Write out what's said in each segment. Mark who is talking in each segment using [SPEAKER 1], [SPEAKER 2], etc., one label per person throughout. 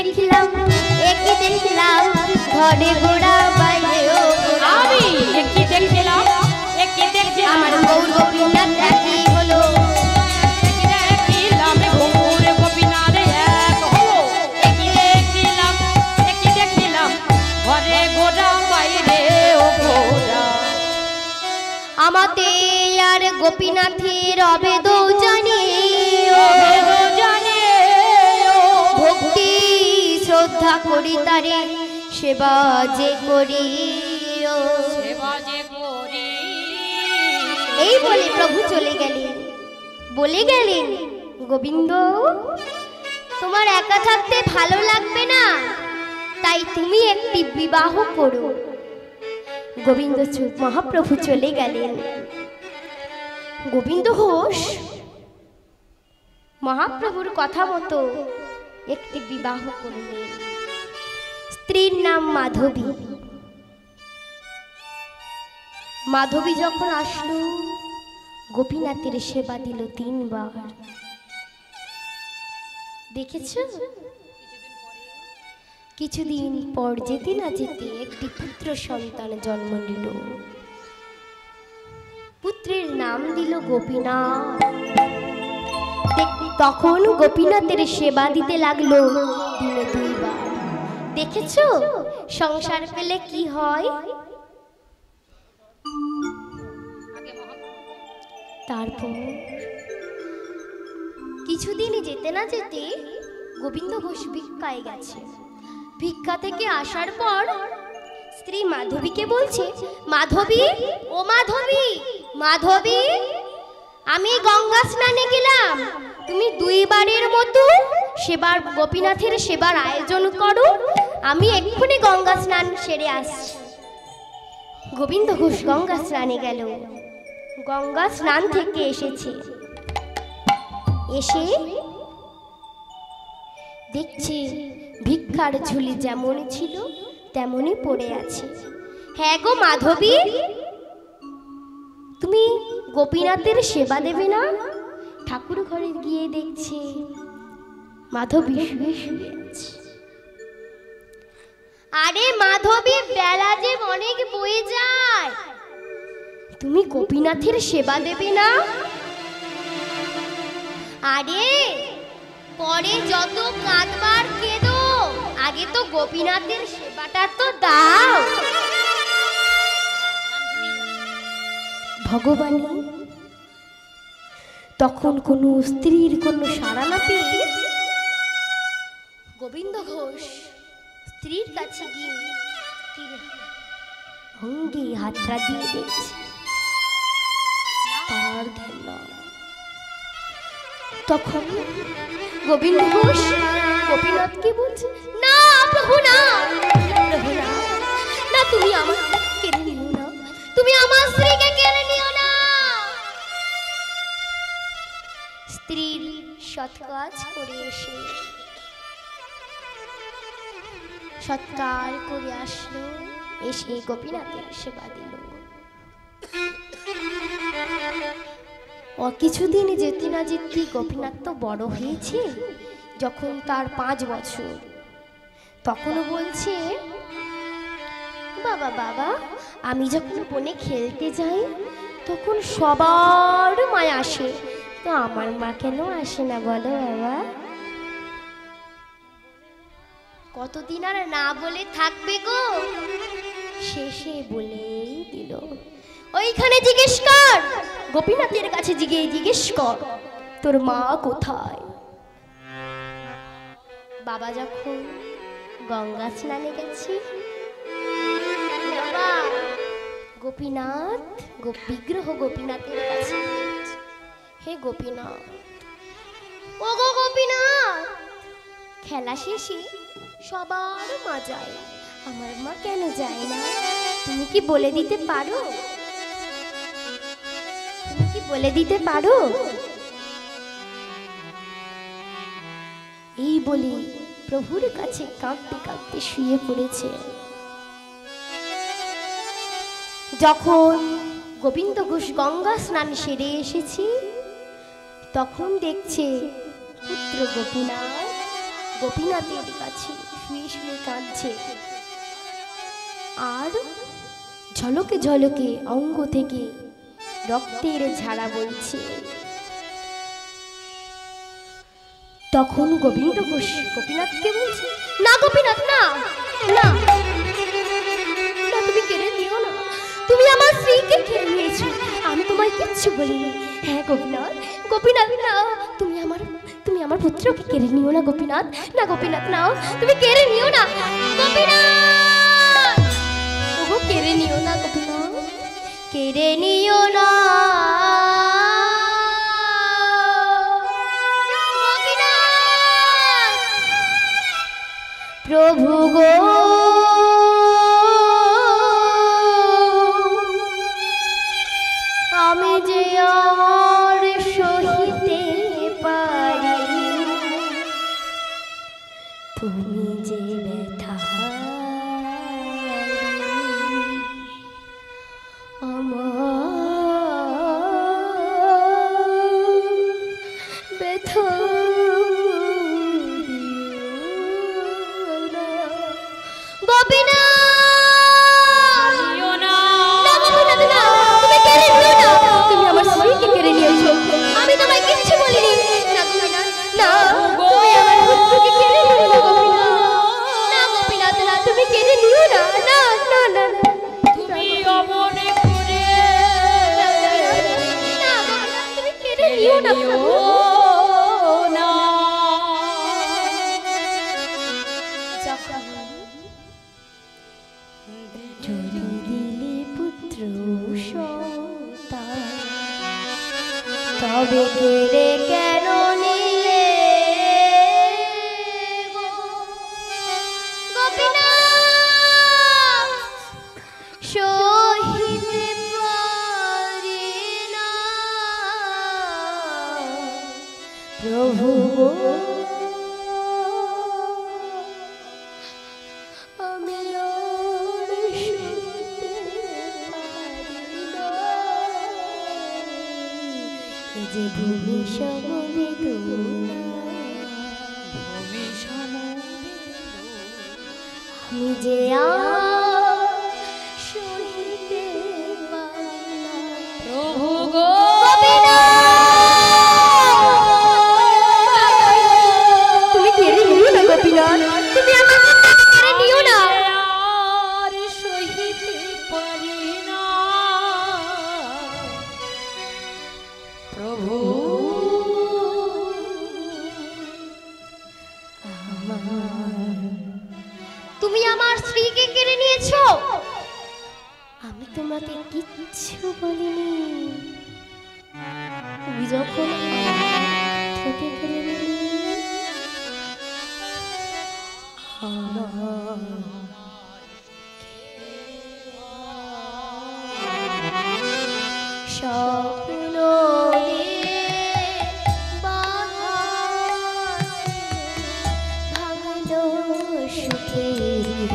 [SPEAKER 1] দেখলাম ঘরে ঘোড়া বাইরে ও
[SPEAKER 2] আমি কি দেখলাম
[SPEAKER 1] আমার গৌর গোপীনাথ একই হলো
[SPEAKER 2] দেখলাম গৌর গোপীনাথ এক হলো দেখলাম ঘরে ঘোড়া বাইরে ও ঘোড়া
[SPEAKER 1] আমাদের আর গোপীনাথের অবেদ জানে ভক্তি শ্রদ্ধা করি তারে সেবা যে করি এই বলে প্রভু চলে গেলেন। বলে গেলেন, গোবিন্দ তোমার একা থাকতে ভালো লাগবে না, তাই তুমি একটি বিবাহ করো। গোবিন্দ চুপ, মহাপ্রভু চলে গেলেন। গোবিন্দ ঘোষ মহাপ্রভুর কথা মতো একটি বিবাহ করলেন। স্ত্রীর নাম মাধবী। মাধবী যখন আসলো, গোপীনাথের সেবা দিল 3 বার। দেখেছ? কিছুদিন পর যেতে না যেতে একটি পুত্র সন্তান জন্ম নিল। পুত্রের নাম দিল গোপীনাথ। তখন গোপীনাথের সেবা দিতে লাগলো দিনে 2 বার। দেখেছ সংসার পেলে কি হয়? তারপর কিছুদিন যেতে না যেতে গোবিন্দ ঘোষ ভিক্ষায় গেছে। ভিক্ষা থেকে আসার পর স্ত্রী মাধবীকে বলছে, মাধবী, ও মাধবী, মাধবী, আমি গঙ্গা স্নানে গেলাম, তুমি 2 বারের মতো সেবার গোপীনাথের সেবার আয়োজন করো, আমি এক্ষুনি গঙ্গা স্নান সেরে আসছি। গোবিন্দ ঘোষ গঙ্গা স্নানে গেল। গঙ্গা স্নান থেকে এসে দেখছে ভিক্ষার ঝুলি যেমন ছিল তেমনই পড়ে আছে। হ্যাঁ গো মাধবী, তুমি গোপীনাথের সেবা দেবে না? ঠাকুর ঘরে গিয়ে দেখছে মাধবী শুয়ে শুয়ে আছে। আরে মাধবী, বেলা যে অনেক বয়ে যায়, তুমি গোপীনাথের সেবা দেবে না? আরে পরে যত কাঁদবার কেঁদো, আগে তো গোপীনাথের সেবাটা তো দাও। ভগবানী তখন কোনো স্ত্রীর কোনো সাড়া না পেয়ে গোবিন্দ ঘোষ স্ত্রীর কাছে গিয়ে স্ত্রীর অঙ্গে হাতটা দিয়ে দেখছে, তার ধ্যান। তখন গোবিন্দ ঘোষ গোপীনাথকে বলছে, না প্রভু না, প্রভু না, না, তুমি আমার কেড়ে নিও না, তুমি আমার স্ত্রীকে কেড়ে নিও না। স্ত্রীর সৎ কাজ করে এসে সৎকার করে আসলো, এসে গোপীনাথের সেবা দিল। কিছুদিন যেতে না যেতে গোপীনাথ তো বড় হয়েছে। যখন তার 5 বছর, তখনও বলছে, বাবা বাবা, আমি যখন বনে খেলতে যাই তখন সবার মা আসে, তো আমার মা কেন আসে না বলো বাবা? কতদিন আর না বলে থাকবে গো? শেষে বলেই দিল, ওইখানে জিজ্ঞেস কর, গোপীনাথের কাছে জিজ্ঞেস কর তোর মা কোথায়। বাবা যখন গঙ্গা স্নানে গেছে, বাবা গোপীনাথ বিগ্রহ গোপীনাথের কাছে, হে গোপীনাথ, ও গো গোপীনাথ, খেলা শেষে সবার মা যায়, আমার মা কেন যায় না? তুমি কি বলে দিতে পারো? তুমি কি বলে দিতে পারো? এই বলে প্রভুর কাছে কাঁদতে কাঁদতে শুয়ে পড়েছে। যখন গোবিন্দ ঘোষ গঙ্গা স্নান সেরে এসেছে, তখন দেখছে পুত্র গোপীনাথ গোপীনাথের কাছে শুয়ে শুয়ে কাঁদছে, আর ঝলকে ঝলকে অঙ্গ থেকে রক্তের ঝাড়া বইছে। তখন গোবিন্দ ঘোষ গোপীনাথকে বলছে, না গোপীনাথ, না না না, তুমি কেড়ে নিও না, তুমি আমার স্ত্রীকে কেড়ে নিয়েছো, আমি তোমায় কিচ্ছু বলিনি। হ্যাঁ গোপীনাথ, গোপীনাথ না, তুমি আমার পুত্রকে কেড়ে নিও না গোপীনাথ, না গোপীনাথ না, তুমি কেড়ে নিও না গোপীনাথ, ওগো কেড়ে নিও না গোপীনাথ, কেড়ে নিও না গোপীনাথ, প্রভু গো আমি যে আর সহিতে পারি, তুমি যে ব্যথা আমার ব্যথা গোপীনাথ, তুমি আমার স্ত্রীকে কেড়ে নিয়েছো, আমি তোমায় কিচ্ছু বলিনি। না গোপীনাথ, না, তুমি আমার পুত্রকে কেড়ে নিও না গোপীনাথ, না গোপীনাথ না, তুমি কেড়ে নিও না, না না না,
[SPEAKER 2] তুমি অমনে করে
[SPEAKER 1] না গোপীনাথ, তুমি কেড়ে নিও না প্রভু।
[SPEAKER 2] না
[SPEAKER 1] যদি দিলে পুত্র সন্তান, তবে কেড়ে কেন নিলে গো গোপীনাথ, সহিতে পারি না প্রভু গো, আমি আর সহিতে পারি না, এ যে ভূমি সমবেদনা,
[SPEAKER 2] ভূমি
[SPEAKER 1] আমি যে আর সহিতে পারি না
[SPEAKER 2] প্রভু গো
[SPEAKER 1] গোপীনাথ, তুমি কেড়ে নিও না গোপীনাথ, তুমি আমার পুত্রকে কেড়ে নিও না।
[SPEAKER 2] আর সহিতে পারি না প্রভু,
[SPEAKER 1] তুমি আমার স্ত্রীকে কেড়ে নিয়েছো, আমি তোমাকে কিচ্ছু বলিনি। তুমি যখন থেকে কেড়ে নিলে, স্বপ্ন দিয়ে বাঁধা ভাঙলো সুখের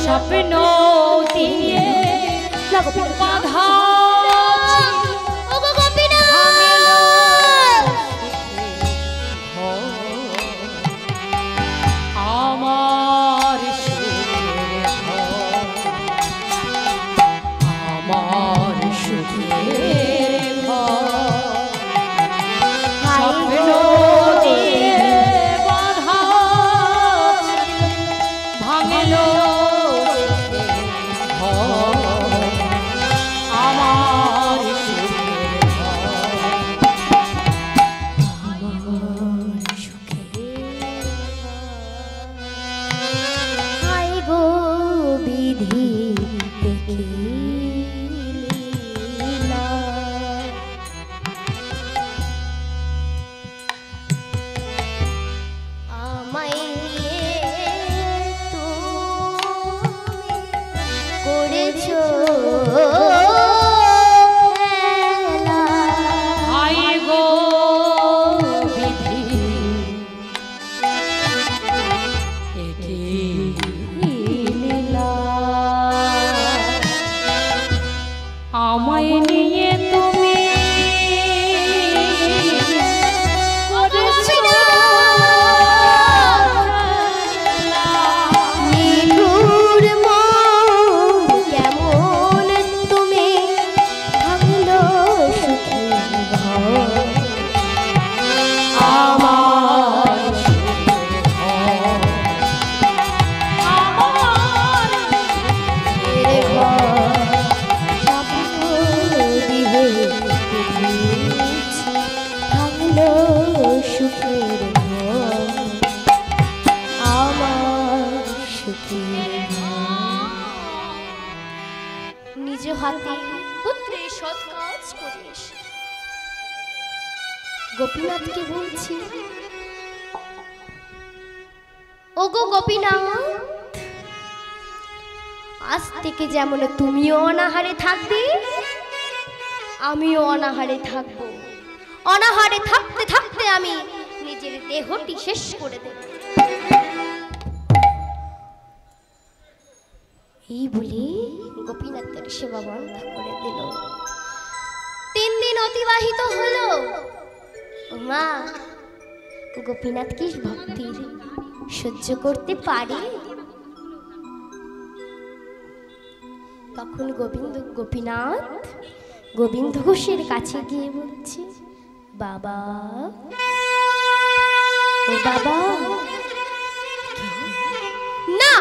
[SPEAKER 2] স্বপ্ন দিয়ে বাঁধা আমার সুখের ঘর, আমার সুখের ঘর, স্বপ্ন দিয়ে বাঁধা ভাঙলো
[SPEAKER 1] থাকলো সুখের ঘর, আমার সুখের ঘর। নিজ হাতে পুত্রের সৎ কাজ করে এসে গোপীনাথকে বলছি, ওগো গোপীনাথ, আজ থেকে যেমন তুমিও অনাহারে থাকবে, আমিও অনাহারে থাকব। অনাহারে থাকতে থাকতে আমি নিজের দেহটি শেষ করে দেব। এই বলে গোপীনাথের সেবা বন্ধ করে দিল। 3 দিন অতিবাহিত হলো। মা, গোপীনাথ কি ভক্তির সহ্য করতে পারে? তখন গোপীনাথ গোবিন্দ ঘোষের কাছে গিয়ে বলছে, বাবা, ও বাবা। না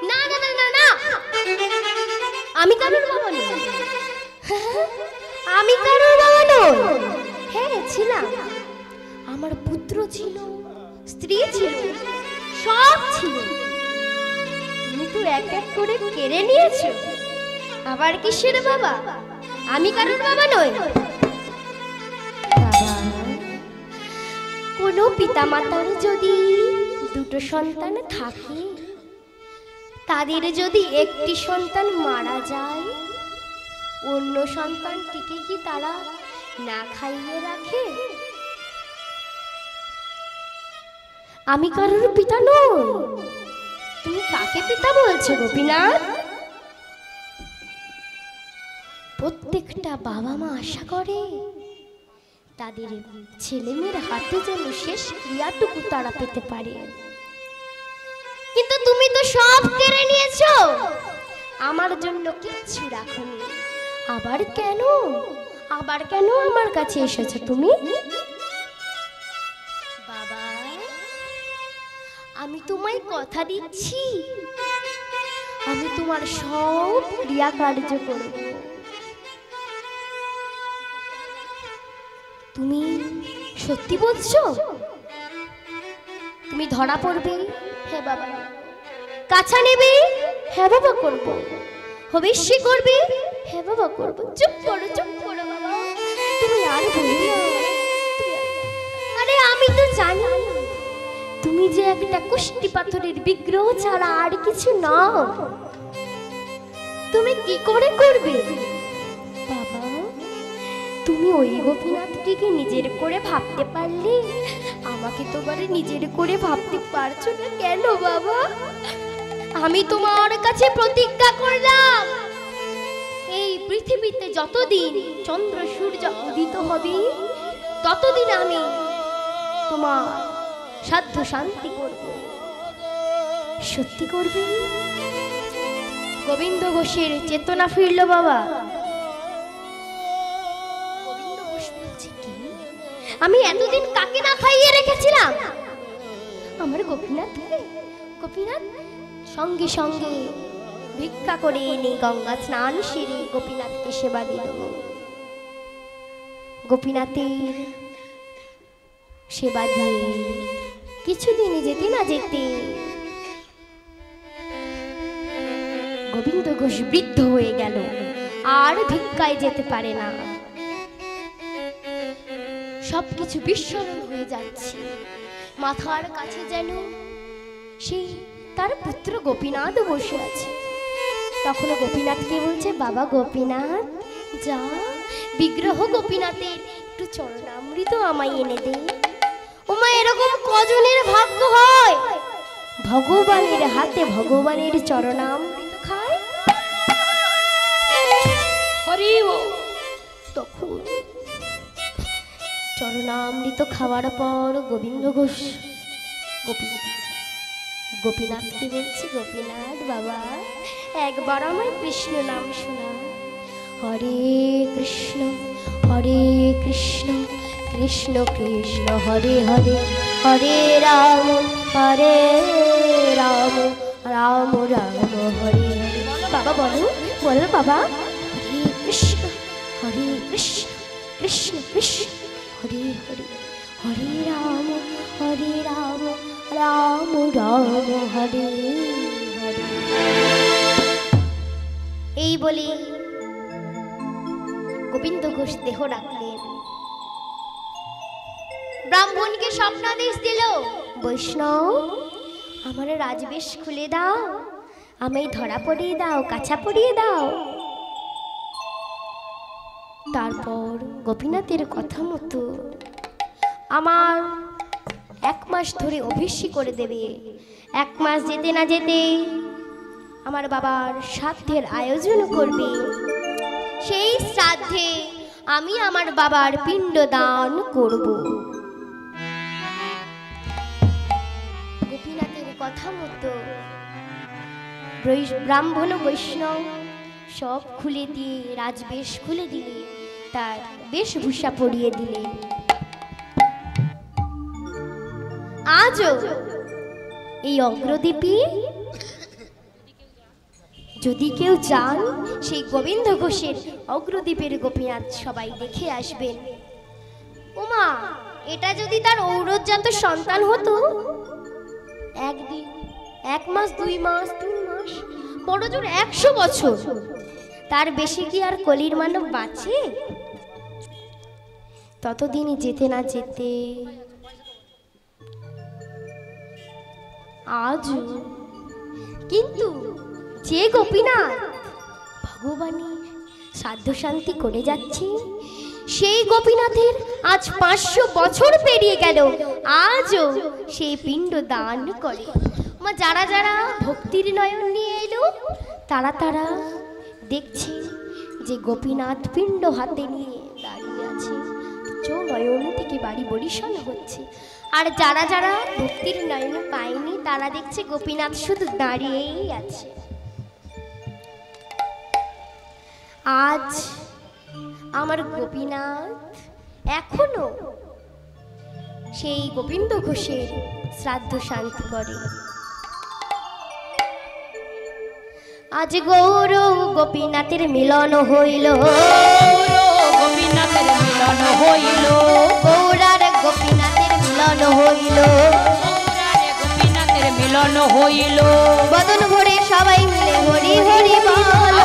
[SPEAKER 1] না না না না, আমি কারোর বাবা নই। আমি কারোর বাবা নই। হ্যাঁ ছিলাম, আমার পুত্র ছিল, স্ত্রী ছিল, সব ছিল। তুমি তো এক এক করে কেড়ে নিয়েছো। আবার কিসের বাবা? আমি কারোর বাবা নই। বাবা, কোনো পিতামাতার যদি 2টো সন্তান থাকে, তাদের যদি একটি সন্তান মারা যায়, অন্য সন্তানটিকে কি তারা না খাইয়ে রাখে? আমি কারোর পিতা নই। তুমি কাকে পিতা বলছো গোপীনাথ? প্রত্যেকটা বাবা মা আশা করে তাদের ছেলেমেয়ের হাতে যেন শেষ ক্রিয়াটুকু তারা পেতে পারে। কিন্তু তুমি তো সব কেড়ে নিয়েছো, আমার জন্য কিচ্ছু রাখোনি। আবার কেন আমার কাছে এসেছো তুমি? বাবা, আমি তোমায় কথা দিচ্ছি, আমি তোমার সব ক্রিয়া কার্য করব। তুমি সত্যি বলছো? তুমি ধরা পড়বে? হ্যাঁ বাবা। কাছা নেবে? হ্যাঁ বাবা করব। হবিষ্যি করবে? হ্যাঁ বাবা করব। চুপ করো বাবা, তুমি আর বলো না। আরে আমি তো জানি তুমি যে একটা কুষ্টি পাথরের বিগ্রহ ছাড়া আর কিছু নাও। তুমি কি করে করবে বাবা? তুমি ওই গোপীনাথটিকে নিজের করে ভাবতে পারলে, আমাকে তোমার নিজের করে ভাবতে পারছো না কেন বাবা? আমি তোমার কাছে প্রতিজ্ঞা করলাম, এই পৃথিবীতে যতদিন চন্দ্র সূর্য উদিত হবে, ততদিন আমি তোমার সাধ্য শান্তি করব। সত্যি করবে? গোবিন্দ ঘোষের চেতনা ফিরল বাবা। গোবিন্দ ঘোষ বলছে, কি আমি এতদিন কাকে না খাইয়ে রেখেছিলাম? আমার গোপীনাথকে। গোপীনাথ সঙ্গে সঙ্গে ভিক্ষা করে এনে গঙ্গা স্নান সেরে গোপীনাথকে সেবা দিল। গোপীনাথের সেবা দিয়ে কিছুদিন যেতে না যেতে গোবিন্দ ঘোষ বৃদ্ধ হয়ে গেল, আর ভিক্ষায় যেতে পারে না। সবকিছু বিস্মরণ হয়ে যাচ্ছে। মাথার কাছে যেন সেই তার পুত্র গোপীনাথ বসে আছে। তখন গোপীনাথকে বলছে, বাবা গোপীনাথ, যা বিগ্রহ গোপীনাথের একটু চরণামৃত আমায় এনে দে। ওমা, এরকম কজনের ভাগ্য হয় ভগবানের হাতে ভগবানের চরণামৃত খায়? হরি ও। তখন চরণামৃত খাওয়ার পর গোবিন্দ ঘোষ গোপীনাথকে বলছি, গোপীনাথ বাবা, একবার আমার কৃষ্ণ নাম শোনা। হরে কৃষ্ণ কৃষ্ণ কৃষ্ণ হরে হরে, হরে রাম রাম রাম হরে হরে। বাবা বলো বাবা। হরে কৃষ্ণ কৃষ্ণ কৃষ্ণ হরে হরে হরে রাম রাম রাম হরে হরে। এই বলে গোবিন্দ ঘোষ দেহ রাখলেন। ব্রাহ্মণকে স্বপ্নাদেশ দিল, বৈষ্ণব আমার রাজবেশ খুলে দাও, আমি ধরা পড়িয়ে দাও, কাছা পড়িয়ে দাও। তারপর গোপীনাথের কথা মতো আমার 1 মাস ধরে অভিষেক করে দেবে। 1 মাস যেতে না যেতে আমার বাবার শ্রাদ্ধের আয়োজন করবে। সেই শ্রাদ্ধে আমি আমার বাবার পিণ্ড দান করব। গোপীনাথের কথা মতো ব্রাহ্মণ বৈষ্ণব সব খুলে দিয়ে রাজবেশ খুলে দিলে, তার বেশভূষা পরিয়ে দিলে। আজও এই অগ্রদ্বীপে যদি কেউ চান, সেই গোবিন্দ ঘোষের অগ্রদ্বীপের গোপীনাথ সবাই দেখে আসবেন। ওমা, এটা যদি তার ঔরজাত সন্তান হতো, একদিন, 1 মাস, 2 মাস, 3 মাস, বড় জোর 100 বছর, তার বেশি কি আর কলির মানব বাঁচে? ততদিনই যেতে না যেতে আজও কিন্তু যে গোপীনাথ ভগবানের সাধ্য শান্তি করে যাচ্ছে, সেই গোপীনাথের আজ 500 বছর পেরিয়ে গেল, আজও সেই পিণ্ড দান করে। যারা যারা ভক্তির নয়ন নিয়ে এলো, তারা তারা দেখছে যে গোপীনাথ পিণ্ড হাতে নিয়ে দাঁড়িয়ে আছে, নয়ন থেকে বাড়ি বরিশাল হচ্ছে। আর যারা যারা ভক্তির নয়ন পায়নি, তারা দেখছে গোপীনাথ শুধু দাঁড়িয়েই আছে। আজ আমার গোপীনাথ এখনো সেই গোবিন্দ ঘোষের শ্রাদ্ধ শান্তি করে। আজ গৌর গোপীনাথের মিলন হইল,
[SPEAKER 2] গোপীনাথের মিলন হইল,
[SPEAKER 1] গৌরার গোপীনাথের মিলন হইল,
[SPEAKER 2] গোপীনাথের মিলন হইল।
[SPEAKER 1] বদন ভরে সবাই মিলে হরি হরি বল।